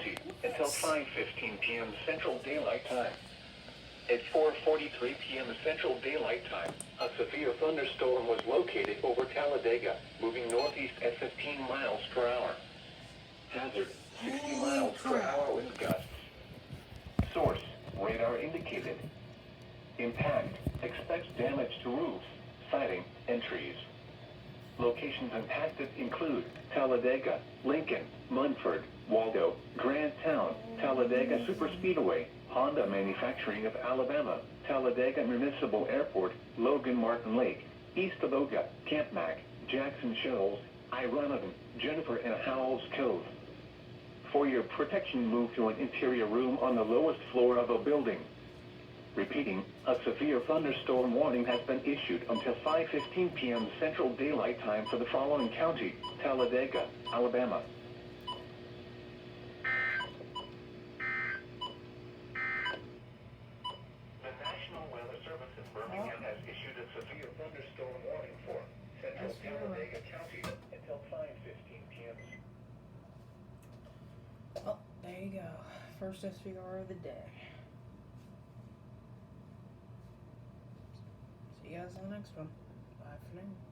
County until 5:15 p.m. Central Daylight Time. At 4:43 p.m. Central Daylight Time, a severe thunderstorm was located over Talladega, moving northeast at 15 miles per hour. Hazard, 60 miles per hour wind gusts. Source, radar indicated. Impact, expects damage to roofs, siding, and trees. Locations impacted include Talladega, Lincoln, Munford, Waldo, Grand Town, Talladega Superspeedway, Honda Manufacturing of Alabama, Talladega Municipal Airport, Logan Martin Lake, East Avoga, Camp Mac, Jackson Shoals, Ironton, Jennifer and Howells Cove. For your protection, move to an interior room on the lowest floor of a building. Repeating, a severe thunderstorm warning has been issued until 5:15 p.m. Central Daylight Time for the following county: Talladega, Alabama. The National Weather Service in Birmingham has issued a severe thunderstorm warning for Central Talladega County until 5:15 p.m. Well, there you go. First SVR of the day. See you guys on the next one. Bye for now.